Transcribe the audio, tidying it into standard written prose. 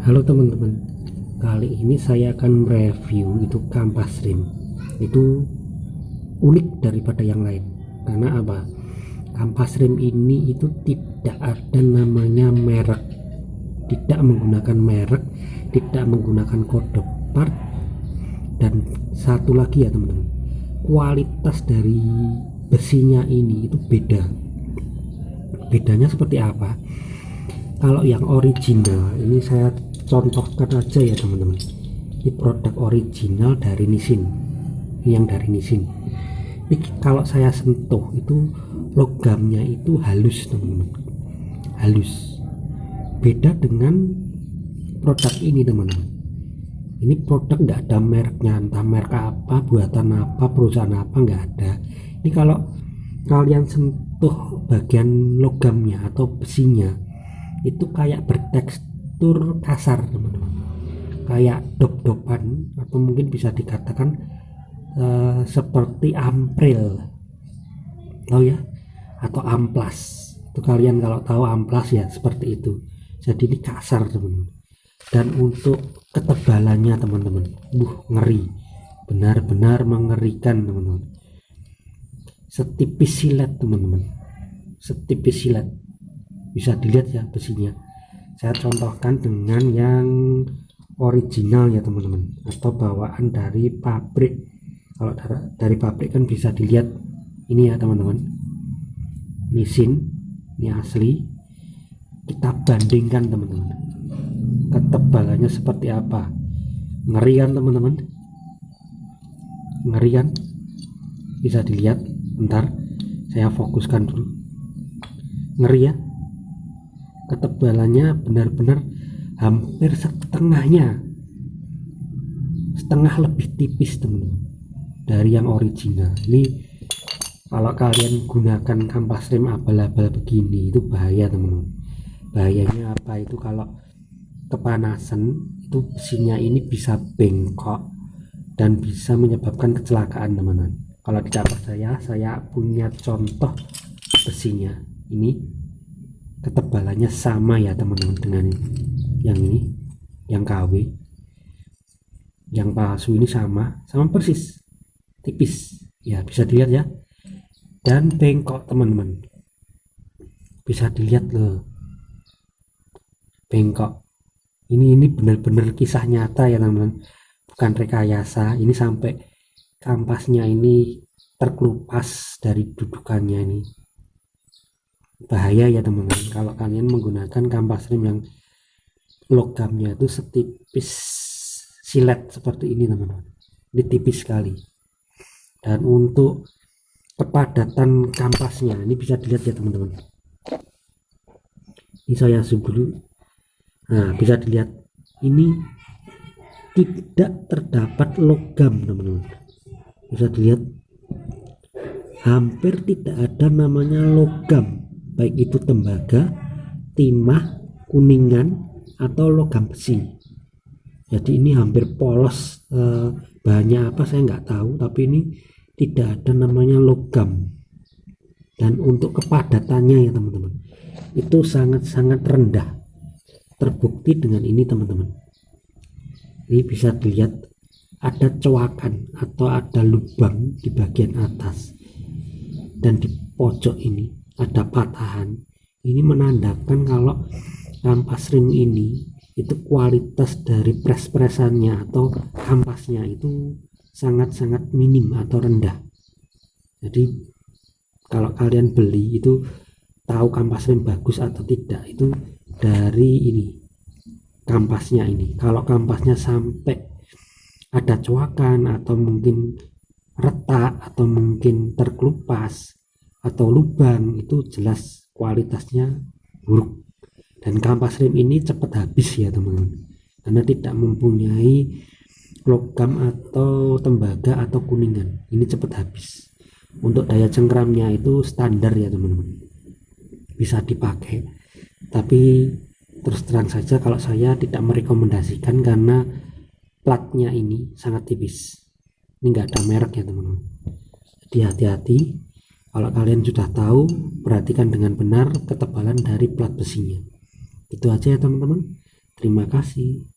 Halo teman-teman, kali ini saya akan mereview itu kampas rim. Itu unik daripada yang lain. Karena apa? Kampas rim ini itu tidak ada namanya merek, tidak menggunakan merek, tidak menggunakan kode part, dan satu lagi ya teman-teman, kualitas dari besinya ini itu beda. Bedanya seperti apa? Kalau yang original ini saya contohkan aja ya teman-teman, ini produk original dari Nissin, ini yang dari Nissin. Ini kalau saya sentuh itu logamnya itu halus teman-teman, halus. Beda dengan produk ini teman-teman, ini produk nggak ada mereknya, entah merek apa, buatan apa, perusahaan apa, nggak ada. Ini kalau kalian sentuh bagian logamnya atau besinya itu kayak bertekstur kasar teman-teman, kayak dop-dopan, atau mungkin bisa dikatakan seperti ampril, tahu ya, atau amplas. Itu kalian kalau tahu amplas ya seperti itu. Jadi ini kasar teman-teman. Dan untuk ketebalannya teman-teman, ngeri, benar-benar mengerikan teman-teman. Setipis silet teman-teman, setipis silet. Bisa dilihat ya besinya. Saya contohkan dengan yang original ya teman-teman, atau bawaan dari pabrik. Kalau dari pabrik kan bisa dilihat ini ya teman-teman, Nissin, ini asli. Kita bandingkan teman-teman, ketebalannya seperti apa. Ngeri kan teman-teman, ngeri kan, bisa dilihat. Bentar, saya fokuskan dulu. Ngeri ya, ketebalannya benar-benar hampir setengahnya, setengah lebih tipis teman-teman dari yang original. Ini kalau kalian gunakan kampas rem abal-abal begini itu bahaya teman-teman. Bahayanya apa? Itu kalau kepanasan itu besinya ini bisa bengkok dan bisa menyebabkan kecelakaan teman-teman. Kalau di kantor saya punya contoh besinya, ini ketebalannya sama ya teman-teman dengan yang ini, yang KW, yang palsu ini sama persis, tipis ya, bisa dilihat ya. Dan bengkok teman-teman, bisa dilihat loh, bengkok. Ini benar-benar kisah nyata ya teman-teman, bukan rekayasa. Ini sampai kampasnya ini terkelupas dari dudukannya. Ini bahaya ya teman-teman kalau kalian menggunakan kampas rem yang logamnya itu setipis silet seperti ini teman-teman. Ini tipis sekali. Dan untuk kepadatan kampasnya ini bisa dilihat ya teman-teman, ini saya zoom dulu. Nah, bisa dilihat ini tidak terdapat logam teman-teman, bisa dilihat hampir tidak ada namanya logam, baik itu tembaga, timah, kuningan, atau logam besi. Jadi ini hampir polos. Bahannya apa saya nggak tahu, tapi ini tidak ada namanya logam. Dan untuk kepadatannya ya teman-teman, itu sangat-sangat rendah. Terbukti dengan ini teman-teman, ini bisa dilihat ada coakan atau ada lubang di bagian atas, dan di pojok ini ada patahan. Ini menandakan kalau kampas rim ini itu kualitas dari pres-presannya atau kampasnya itu sangat-sangat minim atau rendah. Jadi kalau kalian beli itu tahu kampas rem bagus atau tidak itu dari ini, kampasnya ini. Kalau kampasnya sampai ada coakan atau mungkin retak atau mungkin terkelupas atau lubang, itu jelas kualitasnya buruk. Dan kampas rem ini cepat habis ya teman-teman, karena tidak mempunyai logam atau tembaga atau kuningan. Ini cepat habis. Untuk daya cengkramnya itu standar ya teman-teman, bisa dipakai. Tapi terus terang saja kalau saya tidak merekomendasikan karena platnya ini sangat tipis. Ini enggak ada merek ya teman-teman. Jadi hati-hati, kalau kalian sudah tahu, perhatikan dengan benar ketebalan dari plat besinya. Itu aja ya teman-teman. Terima kasih.